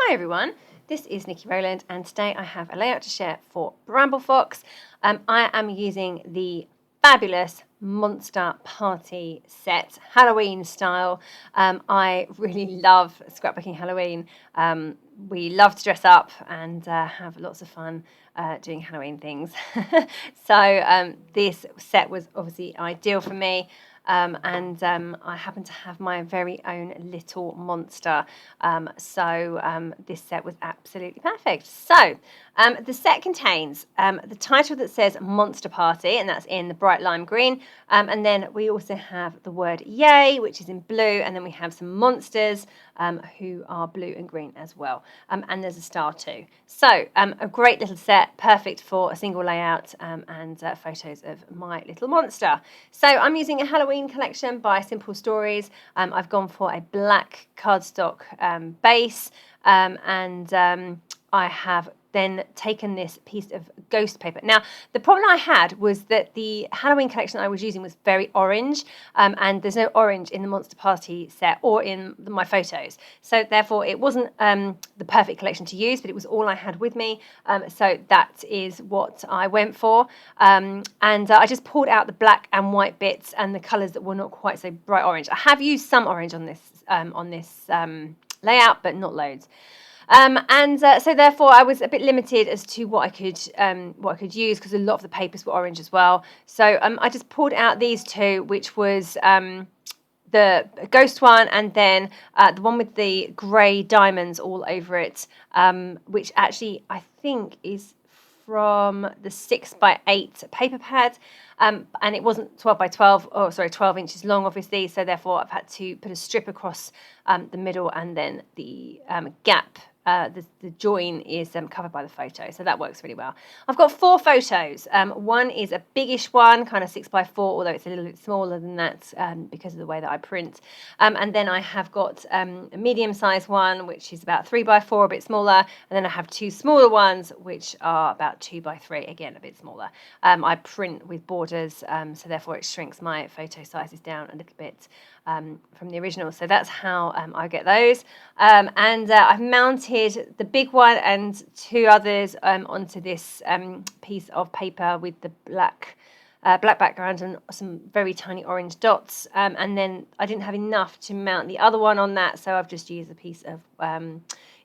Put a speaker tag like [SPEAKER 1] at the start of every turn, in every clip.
[SPEAKER 1] Hi everyone, this is Nikki Rowland and today I have a layout to share for Bramble Fox. I am using the FaBOOlous Monster Party set, Halloween style. I really love scrapbooking Halloween. We love to dress up and have lots of fun doing Halloween things. So this set was obviously ideal for me. I happen to have my very own little monster. This set was absolutely perfect. So the set contains the title that says Monster Party, and that's in the bright lime green. And then we also have the word yay, which is in blue. And then we have some monsters who are blue and green as well. And there's a star too. So a great little set, perfect for a single layout and photos of my little monster. So I'm using a Halloween collection by Simple Stories. I've gone for a black cardstock base I have then taken this piece of ghost paper. Now, the problem I had was that the Halloween collection I was using was very orange, and there's no orange in the Monster Party set or in my photos. So therefore, it wasn't the perfect collection to use, but it was all I had with me. So that is what I went for. I just pulled out the black and white bits and the colours that were not quite so bright orange. I have used some orange on this layout, but not loads. So therefore I was a bit limited as to what I could use because a lot of the papers were orange as well. So I just pulled out these two, which was the ghost one and then the one with the grey diamonds all over it, which actually I think is from the 6x8 paper pad, and it wasn't 12 inches long, obviously, so therefore I've had to put a strip across the middle, and then the gap, the join is covered by the photo, so that works really well. I've got 4 photos. One is a biggish one, kind of 6x4, although it's a little bit smaller than that because of the way that I print. And then I have got a medium-sized one, which is about 3x4, a bit smaller, and then I have 2 smaller ones, which are about 2x3, again a bit smaller. I print with borders, so therefore it shrinks my photo sizes down a little bit from the original. So that's how I get those. I've mounted the big one and 2 others onto this piece of paper with the black background and some very tiny orange dots. And then I didn't have enough to mount the other one on that, so I've just used a piece of,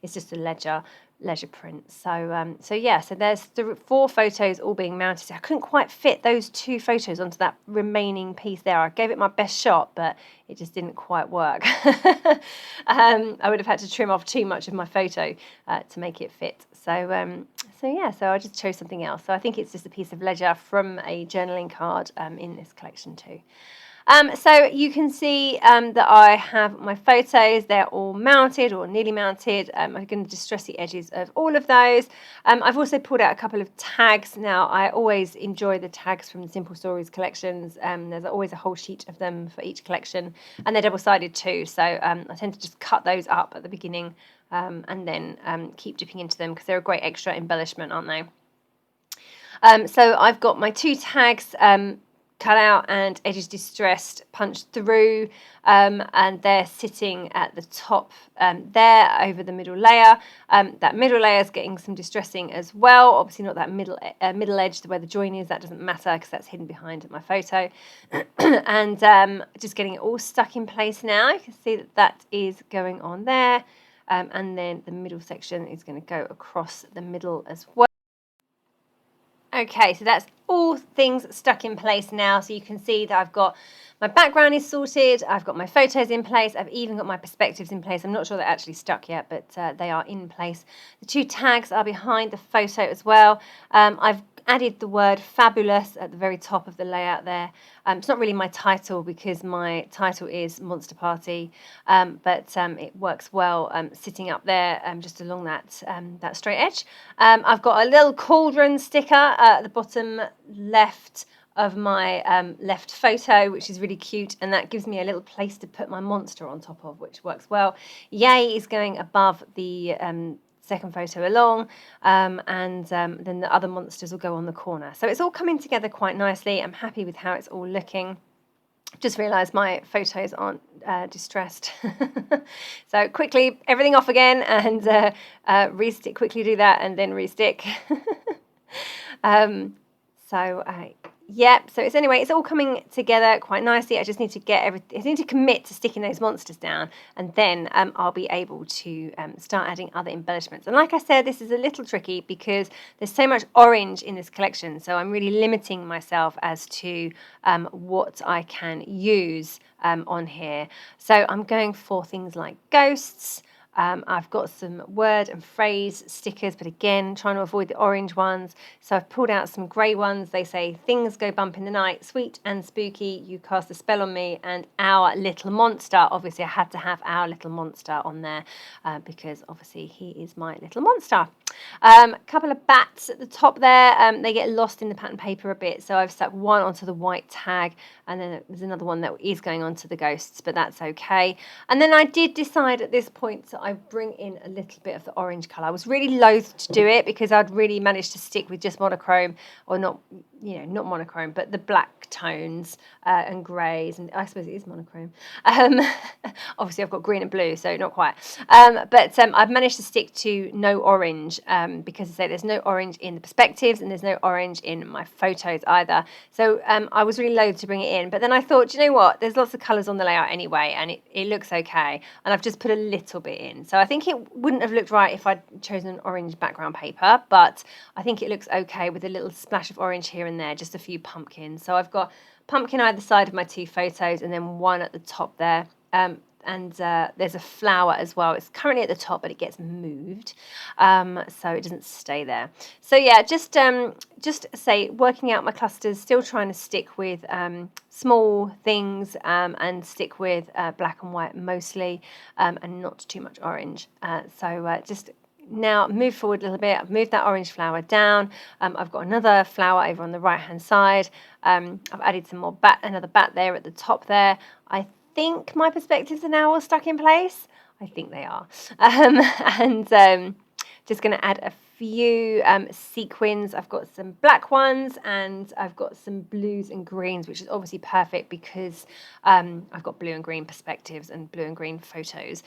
[SPEAKER 1] it's just a leisure print. So there's 4 photos all being mounted. So I couldn't quite fit those 2 photos onto that remaining piece there. I gave it my best shot, but it just didn't quite work. I would have had to trim off too much of my photo to make it fit. So I just chose something else. So I think it's just a piece of leisure from a journaling card in this collection too. So you can see that I have my photos. They're all mounted or nearly mounted. I'm going to distress the edges of all of those. I've also pulled out a couple of tags. Now, I always enjoy the tags from the Simple Stories collections. There's always a whole sheet of them for each collection, and they're double-sided too. So I tend to just cut those up at the beginning and then keep dipping into them because they're a great extra embellishment, aren't they? So I've got my 2 tags cut out and edges distressed, punched through, and they're sitting at the top there over the middle layer. That middle layer is getting some distressing as well. Obviously not that middle edge where the join is, that doesn't matter because that's hidden behind my photo. And just getting it all stuck in place now. You can see that is going on there. And then the middle section is going to go across the middle as well. Okay, so that's all things stuck in place now. So you can see that I've got my background is sorted, I've got my photos in place, I've even got my perspectives in place. I'm not sure they're actually stuck yet, but they are in place. The 2 tags are behind the photo as well. I've added the word FaBOOlous at the very top of the layout there. It's not really my title because my title is Monster Party, but it works well sitting up there just along that straight edge. I've got a little cauldron sticker at the bottom left of my left photo, which is really cute, and that gives me a little place to put my monster on top of, which works well. Yay is going above the second photo along, and then the other monsters will go on the corner. So it's all coming together quite nicely. I'm happy with how it's all looking. Just realised my photos aren't distressed. So quickly, everything off again, and restick, quickly do that, and then restick. So yeah, so it's all coming together quite nicely. I just need to I need to commit to sticking those monsters down, and then I'll be able to start adding other embellishments. And like I said, this is a little tricky because there's so much orange in this collection, so I'm really limiting myself as to what I can use on here. So I'm going for things like ghosts. I've got some word and phrase stickers, but again, trying to avoid the orange ones. So I've pulled out some grey ones. They say, things go bump in the night, sweet and spooky, you cast a spell on me, and our little monster. Obviously, I had to have our little monster on there because obviously he is my little monster. A couple of bats at the top there. They get lost in the pattern paper a bit, so I've stuck one onto the white tag, and then there's another one that is going onto the ghosts, but that's okay. And then I did decide at this point to I bring in a little bit of the orange colour. I was really loath to do it because I'd really managed to stick with just monochrome, or not monochrome, but the black tones and greys, and I suppose it is monochrome. Obviously, I've got green and blue, so not quite. But I've managed to stick to no orange because I say there's no orange in the perspectives and there's no orange in my photos either. So I was really loath to bring it in, but then I thought, do you know what? There's lots of colours on the layout anyway, and it looks okay. And I've just put a little bit in. So I think it wouldn't have looked right if I'd chosen an orange background paper, but I think it looks okay with a little splash of orange here and there, just a few pumpkins. So I've got pumpkin either side of my two photos and then one at the top there. And there's a flower as well. It's currently at the top, but it gets moved, so it doesn't stay there. So yeah, just say working out my clusters, still trying to stick with small things and stick with black and white mostly, and not too much orange. So just now move forward a little bit. I've moved that orange flower down. I've got another flower over on the right hand side. I've added some more another bat there at the top there. I think my perspectives are now all stuck in place. I think they are. And just going to add a few sequins. I've got some black ones and I've got some blues and greens, which is obviously perfect because I've got blue and green perspectives and blue and green photos.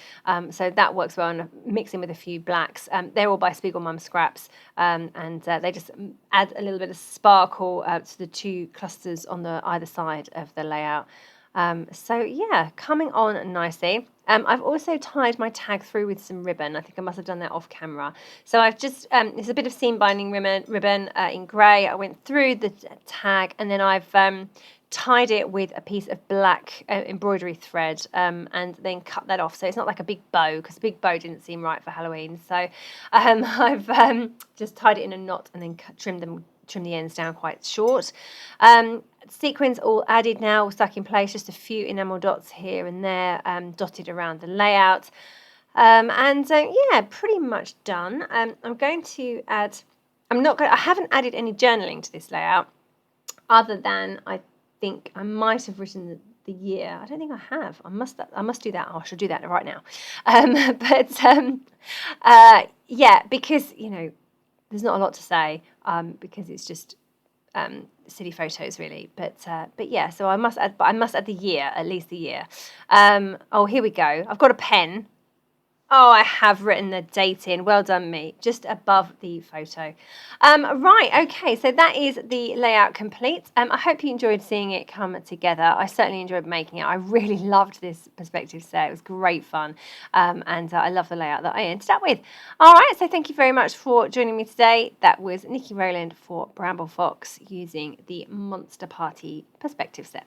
[SPEAKER 1] So that works well, and mixing with a few blacks. They're all by Spiegelmom Scraps, and they just add a little bit of sparkle to the two clusters on the either side of the layout. So yeah, coming on nicely. I've also tied my tag through with some ribbon. I think I must have done that off camera. So I've just, it's a bit of seam binding ribbon in grey. I went through the tag and then I've tied it with a piece of black embroidery thread and then cut that off. So it's not like a big bow, because a big bow didn't seem right for Halloween. So I've just tied it in a knot and then trim the ends down quite short. Sequins all added now, stuck in place, just a few enamel dots here and there, dotted around the layout. Yeah, pretty much done. I'm going to add, I haven't added any journaling to this layout, other than I think I might have written the year. I don't think I have. I must do that. I should do that right now. Yeah, because, you know, there's not a lot to say because it's just silly photos really, but yeah, so I must add the year, at least the year. Oh, here we go. I've got a pen. Oh, I have written the date in. Well done, me. Just above the photo. Right, okay, so that is the layout complete. I hope you enjoyed seeing it come together. I certainly enjoyed making it. I really loved this perspective set. It was great fun. And I love the layout that I ended up with. All right, so thank you very much for joining me today. That was Nikki Rowland for Bramble Fox using the Monster Party Perspective set.